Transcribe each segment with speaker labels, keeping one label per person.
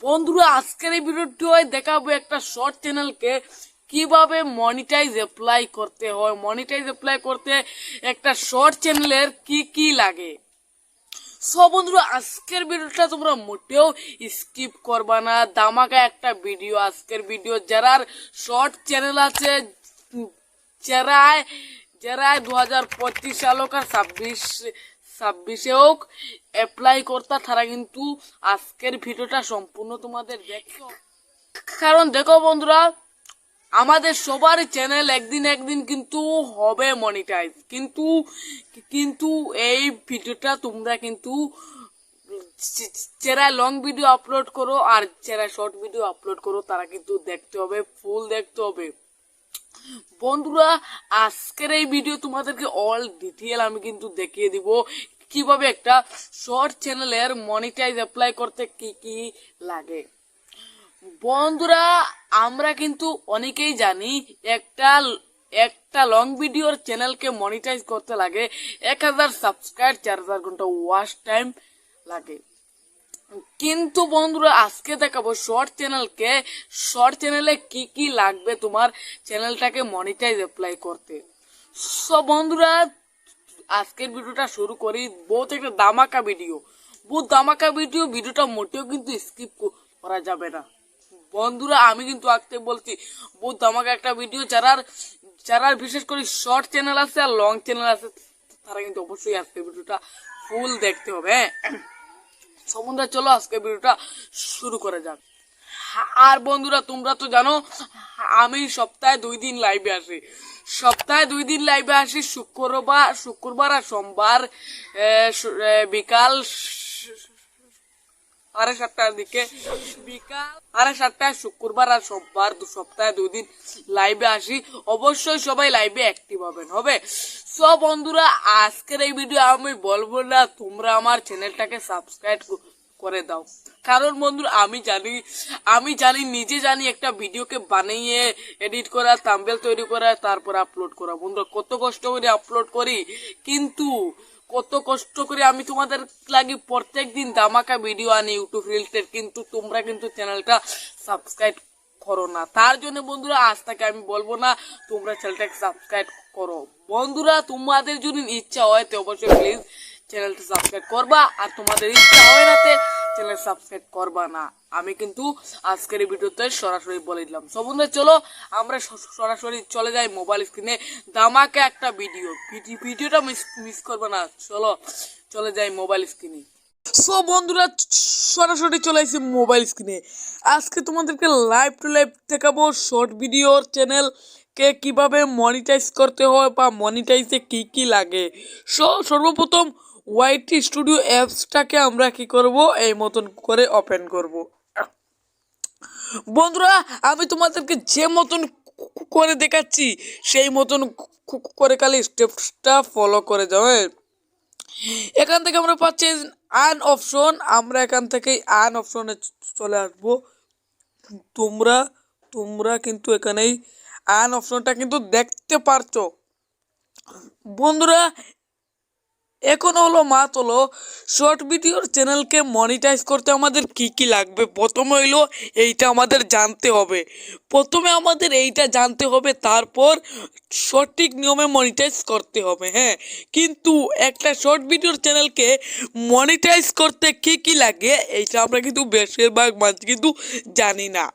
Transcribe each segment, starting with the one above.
Speaker 1: বন্ধুরা আজকের এই ভিডিওটি দেখাবো একটা শর্ট চ্যানেলকে কিভাবে মনিটাইজ অ্যাপ্লাই করতে হয়। মনিটাইজ অ্যাপ্লাই করতে একটা শর্ট চ্যানেলের কি কি লাগে। সব বন্ধুরা আজকের ভিডিওটা তোমরা মোটেও স্কিপ করবা না, দামাকা একটা ভিডিও আজকের ভিডিও। যারা শর্ট চ্যানেল আছে, যারা 2025 সাল হোক আর 26 হোক অ্যাপ্লাই করতা, তারা কিন্তু আজকের ভিডিওটা সম্পূর্ণ তোমাদের দেখো। কারণ দেখো বন্ধুরা, আমাদের সবার চ্যানেল একদিন কিন্তু হবে মনিটাইজ, কিন্তু এই ভিডিওটা তোমরা কিন্তু যারা লং ভিডিও আপলোড করো আর যারা শর্ট ভিডিও আপলোড করো তারা কিন্তু দেখতে হবে, ফুল দেখতে হবে। বন্ধুরা আজকের এই ভিডিও তোমাদেরকে অল ডিটেল আমি কিন্তু দেখিয়ে দিব কিভাবে একটা শর্ট চ্যানেলের মনিটাইজ অ্যাপ্লাই করতে কি কি লাগে। বন্ধুরা আমরা কিন্তু অনেকেই জানি একটা লং ভিডিওর চ্যানেলকে মনিটাইজ করতে লাগে 1000 সাবস্ক্রাইব, 4000 ঘন্টা ওয়াচ টাইম লাগে। কিন্তু বন্ধুরা আজকে দেখাবো শর্ট চ্যানেলে কি কি লাগবে তোমার চ্যানেলটাকে মনিটাইজ অ্যাপ্লাই করতে। সব বন্ধুরা আজকের ভিডিওটা শুরু করি। বহুত একটা দামাকা ভিডিও, ভিডিওটা মোটেও কিন্তু স্কিপ করা যাবে না। বন্ধুরা আমি কিন্তু আজকে বলছি বহুত দামাকা একটা ভিডিও। যারা বিশেষ করে শর্ট চ্যানেল আছে আর লং চ্যানেল আছে তারা কিন্তু অবশ্যই আজকে ভিডিওটা ফুল দেখতে হবে। বন্ধুরা চলো আজকে ভিডিওটা শুরু করা যাক। আর বন্ধুরা তোমরা তো জানো আমি সপ্তাহে 2 দিন লাইভে আসি, শুক্রবার আর সোমবার বিকাল 7:30 দিকে, বিকাল 7:30 শুক্রবার আর সোমবার সপ্তাহে 2 দিন লাইভে আসি। অবশ্যই সবাই লাইভে অ্যাক্টিভ হবে। সব বন্ধুরা আজকের এই ভিডিও আমি বলবো না তোমরা আমার চ্যানেলটাকে সাবস্ক্রাইব করে দাও, কারণ বন্ধুরা আমি জানি নিজে জানি একটা ভিডিওকে বানিয়ে এডিট করা, থাম্বনেল তৈরি করা, তারপর আপলোড করা। বন্ধুরা কত কষ্ট করে আপলোড করি, কিন্তু কত কষ্ট করে আমি তোমাদের লাগি প্রত্যেক দিন দামাকা ভিডিও আনি ইউটিউব রিলেটেড, কিন্তু তোমরা কিন্তু চ্যানেলটা সাবস্ক্রাইব করো না। তার জন্য বন্ধুরা আজ থেকে আমি বলবো না তোমরা চ্যানেলটাকে সাবস্ক্রাইব করো। বন্ধুরা তোমাদের যদি ইচ্ছা হয় তো অবশ্যই প্লিজ চ্যানেলটা সাবস্ক্রাইব করবা, আর তোমাদের ইচ্ছা হয় না তে চ্যানেল সাবস্ক্রাইব করবা না। আমি কিন্তু আজকের এই ভিডিওতে সরাসরি বলে দিলাম। সব বন্ধুরা চলো আমরা সরাসরি চলে যাই মোবাইল স্ক্রিনে। দামাকা একটা ভিডিওটা মিস করবে না। চলে যাই মোবাইল স্ক্রিনে। সো বন্ধুরা সরাসরি চলে আসি মোবাইল স্ক্রিনে। আজকে তোমাদেরকে লাইভ টু লাইভ দেখাবো শর্ট ভিডিওর চ্যানেলকে কিভাবে মনিটাইজ করতে হয় বা মনিটাইজে কি কি লাগে। সর্বপ্রথম ওয়াইটি স্টুডিও অ্যাপসটাকে আমরা কি করব, এই মতন করে ওপেন করব। বন্ধুরা আমি তোমাদেরকে যে মতন করে দেখাচ্ছি সেই মতন করে খালি স্টেপসটা ফলো করে যাও। এখান থেকে আমরা পাচ্ছি আর্ন অপশন, আমরা এখান থেকে আর্ন অপশনে চলে আসবো। তোমরা কিন্তু এখানেই আর্ন অপশনটা কিন্তু দেখতে পারছো। বন্ধুরা এখন হলো শর্ট ভিডিওর চ্যানেলকে মনিটাইজ করতে আমাদের কি কি লাগবে। প্রথমে হইলো এইটা আমাদের জানতে হবে, তারপর সঠিক নিয়মে মনিটাইজ করতে হবে। হ্যাঁ, কিন্তু একটা শর্ট ভিডিওর চ্যানেলকে মনিটাইজ করতে কি কি লাগে এইটা আমরা কিন্তু বেশিরভাগ মানুষ কিন্তু জানি না।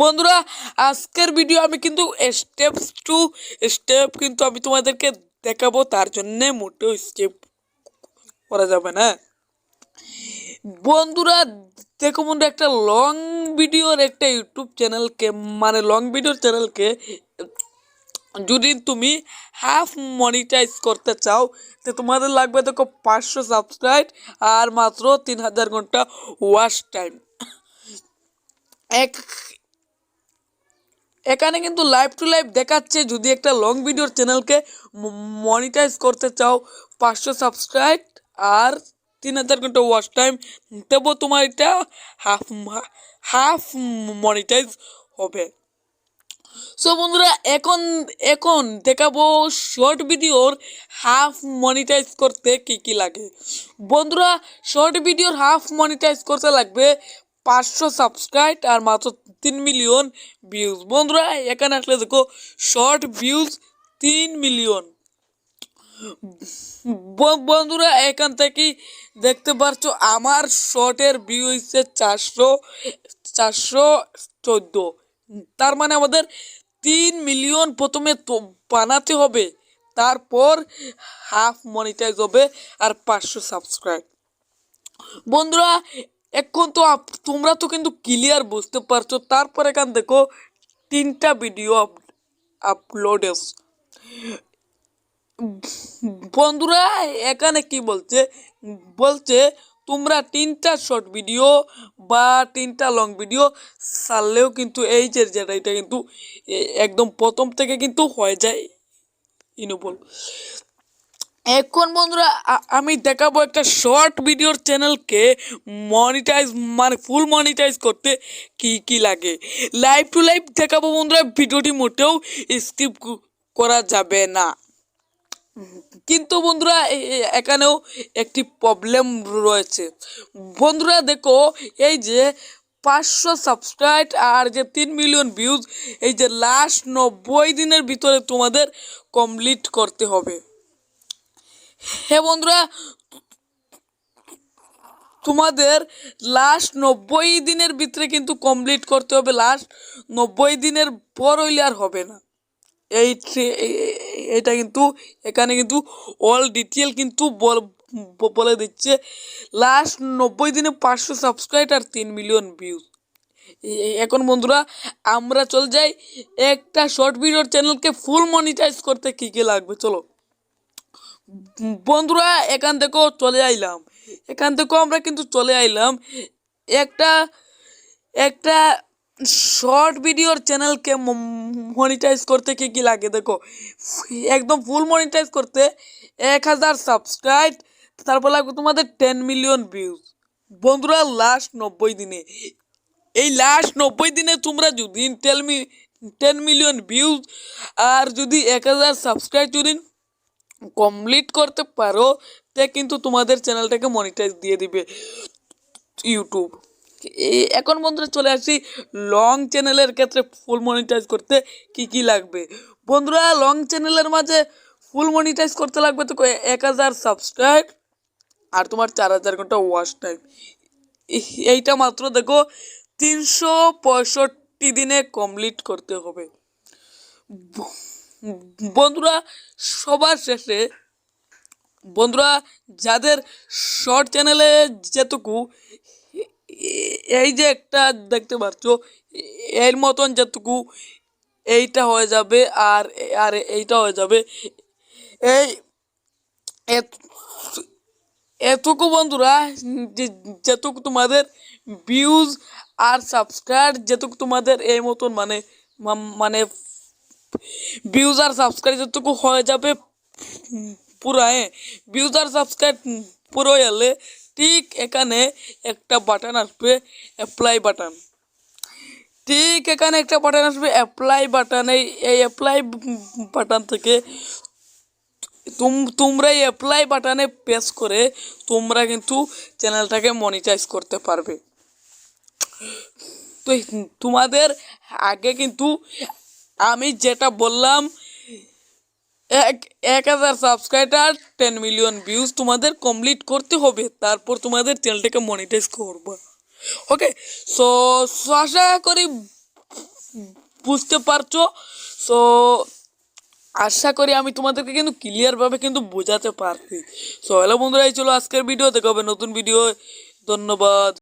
Speaker 1: বন্ধুরা আজকের ভিডিও আমি কিন্তু স্টেপ কিন্তু আমি তোমাদেরকে দেখাবো, তার জন্য মোটেও স্টেপ করা যাবে না। বন্ধুরা দেখো বন্ধুরা, একটা লং ভিডিওর ইউটিউব চ্যানেলকে যদি তুমি হাফ মনিটাইজ করতে চাও তো তোমাদের লাগবে দেখো 500 সাবস্ক্রাইব আর মাত্র 3000 ঘন্টা ওয়াচ টাইম। এখানে কিন্তু লাইভ টু লাইভ দেখাচ্ছে যদি একটা লং ভিডিওর চ্যানেলকে মনিটাইজ করতে চাও 500 সাবস্ক্রাইব আর 3000 ঘন্টা ওয়াচ টাইম, তবু তোমার এটা হাফ মনিটাইজ হবে। সো বন্ধুরা এখন এখন দেখাবো শর্ট ভিডিওর হাফ মনিটাইজ করতে কি কি লাগে। বন্ধুরা শর্ট ভিডিওর হাফ মনিটাইজ করতে লাগবে 500 সাবস্ক্রাইব আর মাত্র 3 মিলিয়ন ভিউজ। বন্ধুরা এখানে আসলে দেখো শর্ট ভিউজ 3 মিলিয়ন। বন্ধুরা এখান থেকে দেখতে পারছো আমার শর্টের ভিউ হচ্ছে 414। তার মানে আমাদের 3 মিলিয়ন প্রথমে তো বানাতে হবে, তারপর হাফ মনিটাইজ হবে আর 500 সাবস্ক্রাইব। বন্ধুরা এখন তো তোমরা তো কিন্তু ক্লিয়ার বুঝতে পারছো। তারপর এখান দেখো 3টা ভিডিও আপলোডেস। বন্ধুরা এখানে কি বলছে বলছে তোমরা 3টা শর্ট ভিডিও বা 3টা লং ভিডিও ছাড়লেও কিন্তু এই যে যেটা এটা কিন্তু একদম প্রথম থেকে কিন্তু হয়ে যায় ইনবল। এখন বন্ধুরা আমি দেখাবো একটা শর্ট ভিডিওর চ্যানেলকে মনিটাইজ মানে ফুল মনিটাইজ করতে কি কি লাগে। লাইভ টু লাইভ দেখাবো বন্ধুরা, ভিডিওটি মোটেও স্কিপ করা যাবে না। কিন্তু বন্ধুরা এখানেও একটি প্রবলেম রয়েছে। বন্ধুরা দেখো এই যে 500 সাবস্ক্রাইব আর যে 3 মিলিয়ন ভিউজ, এই যে লাস্ট 90 দিনের ভিতরে তোমাদের কমপ্লিট করতে হবে। হ্যাঁ বন্ধুরা তোমাদের লাস্ট 90 দিনের ভিতরে কিন্তু কমপ্লিট করতে হবে। লাস্ট 90 দিনের পর হইলে আর হবে না। এটা কিন্তু এখানে কিন্তু অল ডিটেল কিন্তু বলে দিচ্ছে। লাস্ট 90 দিনে 500 সাবস্ক্রাইব আর 3 মিলিয়ন ভিউজ। এখন বন্ধুরা আমরা চলে যাই একটা শর্ট ভিডিওর চ্যানেলকে ফুল মনিটাইজ করতে কি কি লাগবে। চলো বন্ধুরা এখান থেকেও চলে আইলাম, এখান থেকেও আমরা কিন্তু চলে আইলাম একটা একটা শর্ট ভিডিওর চ্যানেলকে মনিটাইজ করতে কি কি লাগে। দেখো একদম ফুল মনিটাইজ করতে 1000 সাবস্ক্রাইব, তারপর লাগবে তোমাদের 10 মিলিয়ন ভিউজ। বন্ধুরা লাস্ট 90 দিনে, এই লাস্ট 90 দিনে তোমরা যদি 10 মিলিয়ন ভিউজ আর যদি 1000 সাবস্ক্রাইব যদি কমপ্লিট করতে পারো তে কিন্তু তোমাদের চ্যানেলটাকে মনিটাইজ দিয়ে দিবে ইউটিউব। এখন বন্ধুরা চলে আসি লং চ্যানেলের ক্ষেত্রে ফুল মনিটাইজ করতে কি কি লাগবে। বন্ধুরা লং চ্যানেলের মাঝে ফুল মনিটাইজ করতে লাগবে তো 1000 সাবস্ক্রাইব আর তোমার 4000 ঘন্টা ওয়াচ টাইম। এইটা মাত্র দেখো 365 দিনে কমপ্লিট করতে হবে। বন্ধুরা সবার শেষে বন্ধুরা যাদের শর্ট চ্যানেলে যেটুকু এই যে একটা দেখতে পাচ্ছ এর মতন যেটুকু এইটা হয়ে যাবে আর আর এইটা হয়ে যাবে, এই এতটুকু বন্ধুরা যেটুকু তোমাদের ভিউজ আর সাবস্ক্রাইব যেটুকু তোমাদের এই মতন মানে মানে ভিউজ আর সাবস্ক্রাইব যেটুকু হয়ে যাবে পুরো, ভিউজ আর সাবস্ক্রাইব পুরো এলে ঠিক এখানে একটা বাটন আসবে অ্যাপ্লাই বাটন। ঠিক এখানে একটা বাটন আসবে অ্যাপ্লাই বাটন। এই অ্যাপ্লাই বাটন থেকে তোমরা এই অ্যাপ্লাই বাটনে প্রেস করে তোমরা কিন্তু চ্যানেলটাকে মনিটাইজ করতে পারবে। তো তোমাদের আগে কিন্তু আমি যেটা বললাম 1000 সাবস্ক্রাইবার 10 মিলিয়ন ভিউজ তোমাদের কমপ্লিট করতে হবে, তারপর তোমাদের চ্যানেলটাকে মনিটাইজ করবো। ওকে সো আশা করি বুঝতে পারছো। সো আশা করি আমি তোমাদেরকে কিন্তু ক্লিয়ারভাবে কিন্তু বোঝাতে পারছি। সো হ্যালো বন্ধুরা, এই চলো আজকের ভিডিও, দেখা হবে নতুন ভিডিও। ধন্যবাদ।